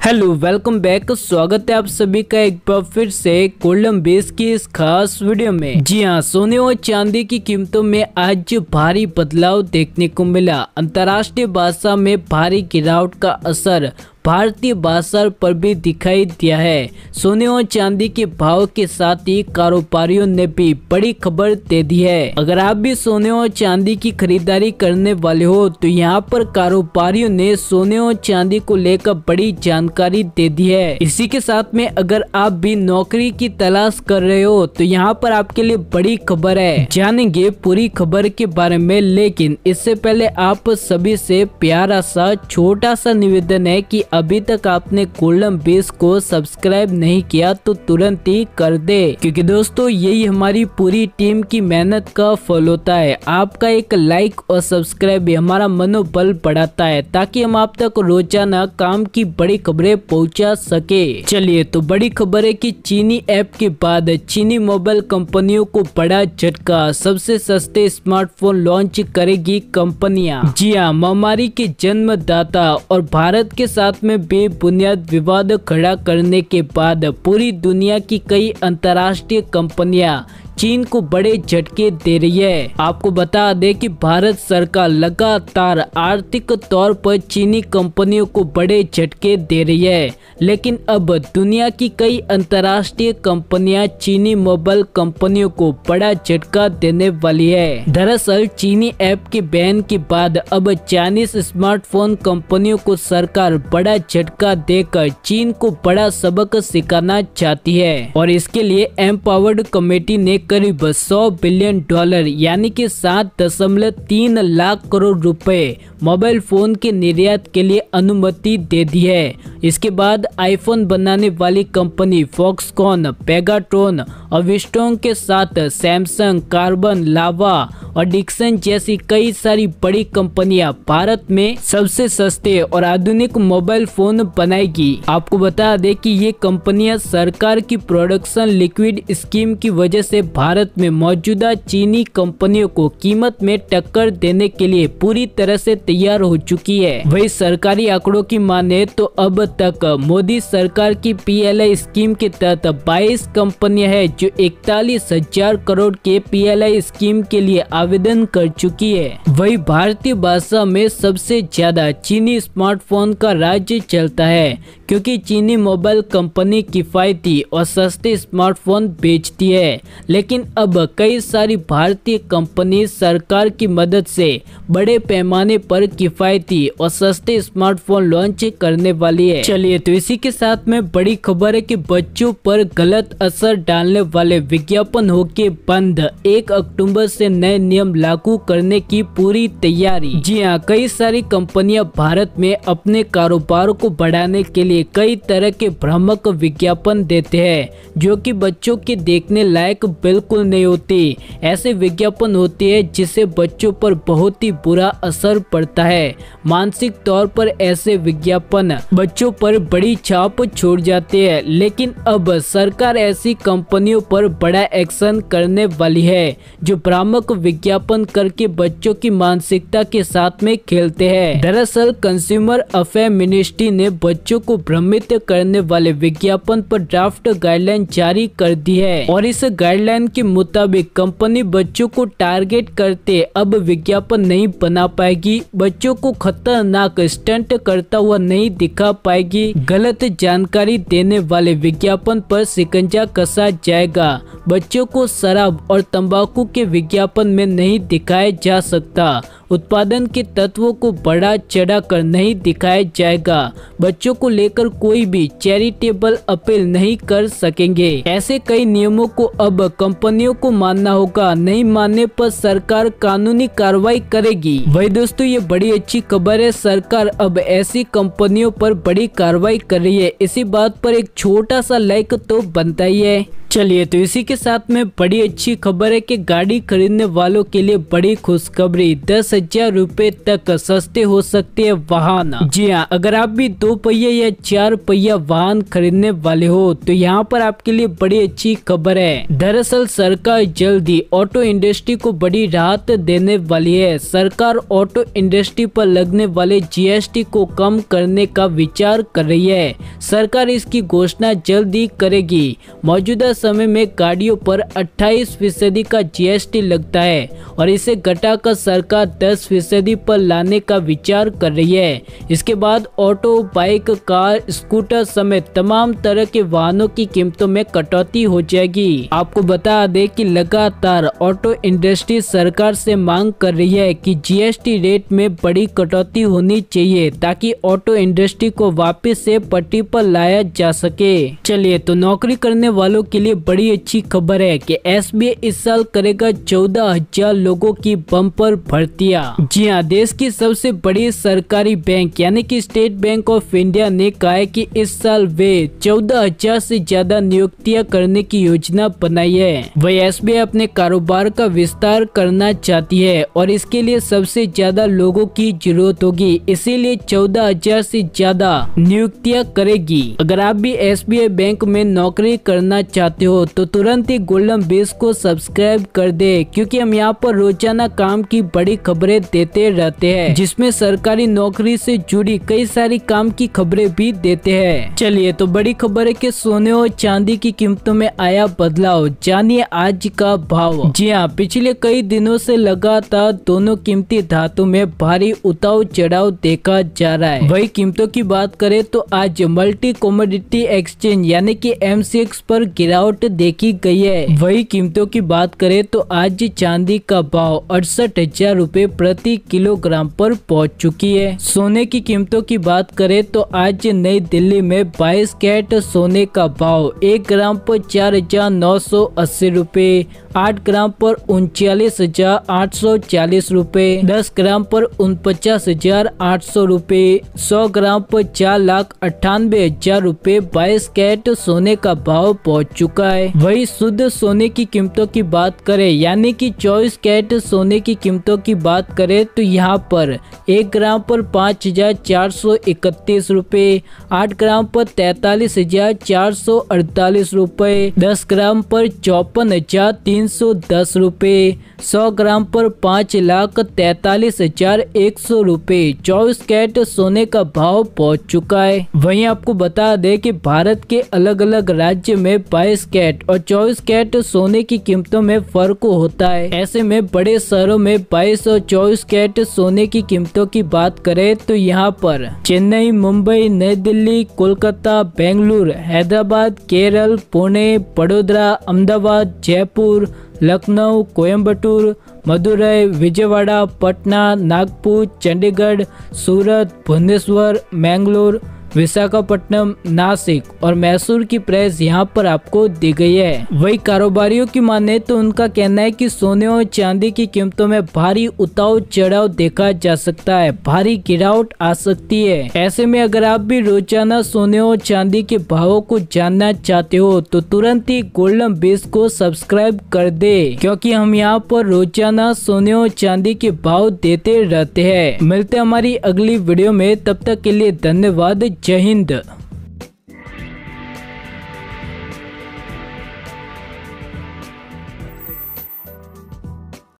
Hello welcome back. स्वागत है आप सभी का एक बार फिर से गोल्डन बेस की इस खास वीडियो में। जी हाँ, सोने और चांदी की कीमतों में आज भारी बदलाव देखने को मिला। अंतर्राष्ट्रीय बाजार में भारी गिरावट का असर भारतीय बाजार पर भी दिखाई दिया है। सोने और चांदी के भाव के साथ ही कारोबारियों ने भी बड़ी खबर दे दी है। अगर आप भी सोने और चांदी की खरीदारी करने वाले हो तो यहाँ पर कारोबारियों ने सोने और चांदी को लेकर बड़ी जानकारी दे दी है। इसी के साथ में अगर आप भी नौकरी की तलाश कर रहे हो तो यहाँ पर आपके लिए बड़ी खबर है। जानेंगे पूरी खबर के बारे में, लेकिन इससे पहले आप सभी से प्यारा सा छोटा सा निवेदन है कि अभी तक आपने गोल्डन बेस को सब्सक्राइब नहीं किया तो तुरंत ही कर दे, क्योंकि दोस्तों यही हमारी पूरी टीम की मेहनत का फल होता है। आपका एक लाइक और सब्सक्राइब भी हमारा मनोबल बढ़ाता है ताकि हम आप तक रोजाना काम की बड़ी खबरें पहुंचा सके। चलिए, तो बड़ी खबर है कि चीनी ऐप के बाद चीनी मोबाइल कंपनियों को बड़ा झटका। सबसे सस्ते स्मार्टफोन लॉन्च करेगी कंपनियां। जी हाँ, महामारी के जन्मदाता और भारत के साथ में बेबुनियाद विवाद खड़ा करने के बाद पूरी दुनिया की कई अंतर्राष्ट्रीय कंपनियां चीन को बड़े झटके दे रही है। आपको बता दें कि भारत सरकार लगातार आर्थिक तौर पर चीनी कंपनियों को बड़े झटके दे रही है, लेकिन अब दुनिया की कई अंतर्राष्ट्रीय कंपनियां चीनी मोबाइल कंपनियों को बड़ा झटका देने वाली है। दरअसल चीनी ऐप के बैन के बाद अब चाइनीज स्मार्टफोन कंपनियों को सरकार बड़ा झटका देकर चीन को बड़ा सबक सिखाना चाहती है, और इसके लिए एम्पावर्ड कमेटी ने करीब $100 बिलियन यानी कि 7.3 लाख करोड़ रुपए मोबाइल फोन के निर्यात के लिए अनुमति दे दी है। इसके बाद आईफोन बनाने वाली कंपनी फॉक्सकॉन, पेगाट्रॉन और विस्टोन के साथ सैमसंग, कार्बन, लावा और डिक्सन जैसी कई सारी बड़ी कंपनियां भारत में सबसे सस्ते और आधुनिक मोबाइल फोन बनाएगी। आपको बता दें कि ये कंपनियां सरकार की प्रोडक्शन लिक्विड स्कीम की वजह से भारत में मौजूदा चीनी कंपनियों को कीमत में टक्कर देने के लिए पूरी तरह से तैयार हो चुकी है। वही सरकारी आंकड़ों की माने तो अब तक मोदी सरकार की PLI स्कीम के तहत 22 कंपनियां हैं जो 41,000 करोड़ के PLI स्कीम के लिए आवेदन कर चुकी है। वही भारतीय बाजार में सबसे ज्यादा चीनी स्मार्टफोन का राज्य चलता है, क्योंकि चीनी मोबाइल कंपनी किफायती और सस्ते स्मार्टफोन बेचती है। लेकिन अब कई सारी भारतीय कंपनी सरकार की मदद से बड़े पैमाने पर किफायती और सस्ते स्मार्टफोन लॉन्च करने वाली है। चलिए, तो इसी के साथ में बड़ी खबर है कि बच्चों पर गलत असर डालने वाले विज्ञापन होके बंद। 1 अक्टूबर से नए नियम लागू करने की पूरी तैयारी। जी हाँ, कई सारी कंपनियां भारत में अपने कारोबार को बढ़ाने के लिए कई तरह के भ्रामक विज्ञापन देते हैं जो कि बच्चों के देखने लायक बिल्कुल नहीं होती। ऐसे विज्ञापन होते हैं जिससे बच्चों पर बहुत ही बुरा असर पड़ता है। मानसिक तौर पर ऐसे विज्ञापन बच्चों पर बड़ी छाप छोड़ जाते हैं। लेकिन अब सरकार ऐसी कंपनियों पर बड़ा एक्शन करने वाली है जो भ्रामक विज्ञापन करके बच्चों की मानसिकता के साथ में खेलते हैं। दरअसल कंज्यूमर अफेयर मिनिस्ट्री ने बच्चों को भ्रमित करने वाले विज्ञापन पर ड्राफ्ट गाइडलाइन जारी कर दी है, और इस गाइडलाइन के मुताबिक कंपनी बच्चों को टारगेट करते अब विज्ञापन नहीं बना पाएगी, बच्चों को खतरनाक स्टंट करता हुआ नहीं दिखा पाएगी, गलत जानकारी देने वाले विज्ञापन पर शिकंजा कसा जाएगा, बच्चों को शराब और तंबाकू के विज्ञापन में नहीं दिखाया जा सकता, उत्पादन के तत्वों को बढ़ा चढ़ा कर नहीं दिखाया जाएगा, बच्चों को लेकर कोई भी चैरिटेबल अपील नहीं कर सकेंगे। ऐसे कई नियमों को अब कंपनियों को मानना होगा, नहीं मानने पर सरकार कानूनी कार्रवाई करेगी। वही दोस्तों, ये बड़ी अच्छी खबर है, सरकार अब ऐसी कंपनियों पर बड़ी कार्रवाई कर रही है। इसी बात पर एक छोटा सा लाइक तो बनता ही है। चलिए तो इसी के साथ में बड़ी अच्छी खबर है कि गाड़ी खरीदने वालों के लिए बड़ी खुशखबरी, 10,000 रुपए तक सस्ते हो सकते हैं वाहन। जी हाँ, अगर आप भी 2 पहिया या 4 पहिया वाहन खरीदने वाले हो तो यहाँ पर आपके लिए बड़ी अच्छी खबर है। दरअसल सरकार जल्द ही ऑटो इंडस्ट्री को बड़ी राहत देने वाली है। सरकार ऑटो इंडस्ट्री पर लगने वाले GST को कम करने का विचार कर रही है। सरकार इसकी घोषणा जल्द ही करेगी। मौजूदा समय में गाड़ियों पर 28% का GST लगता है और इसे घटाकर सरकार 10% पर लाने का विचार कर रही है। इसके बाद ऑटो, बाइक, कार, स्कूटर समेत तमाम तरह के वाहनों की कीमतों में कटौती हो जाएगी। आपको बता दें कि लगातार ऑटो इंडस्ट्री सरकार से मांग कर रही है कि GST रेट में बड़ी कटौती होनी चाहिए ताकि ऑटो इंडस्ट्री को वापस से पटरी पर लाया जा सके। चलिए तो नौकरी करने वालों के लिए बड़ी अच्छी खबर है कि SBI इस साल करेगा 14,000 लोगों की बम्पर भर्तियां। जी हाँ, देश की सबसे बड़ी सरकारी बैंक यानी कि स्टेट बैंक ऑफ इंडिया ने कहा है कि इस साल वे 14,000 से ज्यादा नियुक्तियां करने की योजना बनाई है। वही SBI अपने कारोबार का विस्तार करना चाहती है और इसके लिए सबसे ज्यादा लोगों की जरूरत होगी, इसीलिए 14,000 से ज्यादा नियुक्तियां करेगी। अगर आप भी SBI बैंक में नौकरी करना चाहते हो तो तुरंत ही गोल्डन बेस को सब्सक्राइब कर दे, क्योंकि हम यहाँ पर रोजाना काम की बड़ी खबरें देते रहते हैं, जिसमें सरकारी नौकरी से जुड़ी कई सारी काम की खबरें भी देते हैं। चलिए तो बड़ी खबर है कि सोने और चांदी की कीमतों में आया बदलाव, जानिए आज का भाव। जी हाँ, पिछले कई दिनों से लगातार दोनों कीमती धातु में भारी उतार चढ़ाव देखा जा रहा है। वही कीमतों की बात करें तो आज मल्टी कमोडिटी एक्सचेंज यानी कि MCX पर गिरावट देखी गई है। वही कीमतों की बात करें तो आज चांदी का भाव 68,000 रुपए प्रति किलोग्राम पर पहुंच चुकी है। सोने की कीमतों की बात करें तो आज नई दिल्ली में 22 कैरेट सोने का भाव 1 ग्राम पर 4,980 रुपए, 8 ग्राम पर 39,840 रुपए, 10 ग्राम पर 49,800 रुपए, 100 ग्राम पर 4,98,000 रुपए 22 कैरेट सोने का भाव पहुंच चुका है। वही शुद्ध सोने की कीमतों की बात करें यानी कि 24 कैरेट सोने की कीमतों की बात करें तो यहाँ पर 1 ग्राम पर 5,431 रुपए, 8 ग्राम पर 43,448 रुपए, 10 ग्राम पर 54,310 रुपए, 100 ग्राम पर 5,43,100 रुपए 24 कैरेट सोने का भाव पहुंच चुका है। वहीं आपको बता दें कि भारत के अलग अलग राज्य में 22 कैरेट और 24 कैरेट सोने की कीमतों में फर्क होता है। ऐसे में बड़े शहरों में 22 और 24 कैरेट सोने की कीमतों की बात करें तो यहाँ पर चेन्नई, मुंबई, नई दिल्ली, कोलकाता, बेंगलुरु, हैदराबाद, केरल, पुणे, बड़ोदरा, अहमदाबाद, जयपुर, लखनऊ, कोयम्बटूर, मदुरई, विजयवाड़ा, पटना, नागपुर, चंडीगढ़, सूरत, भुवनेश्वर, मैंगलोर, विशाखापट्टनम, नासिक और मैसूर की प्राइस यहाँ पर आपको दी गई है। वही कारोबारियों की माने तो उनका कहना है कि सोने और चांदी की कीमतों में भारी उतार चढ़ाव देखा जा सकता है, भारी गिरावट आ सकती है। ऐसे में अगर आप भी रोजाना सोने और चांदी के भावों को जानना चाहते हो तो तुरंत ही गोल्डन बेस को सब्सक्राइब कर दे, क्योंकि हम यहाँ पर रोजाना सोने और चांदी के भाव देते रहते हैं। मिलते हैं हमारी अगली वीडियो में, तब तक के लिए धन्यवाद। जय हिंद।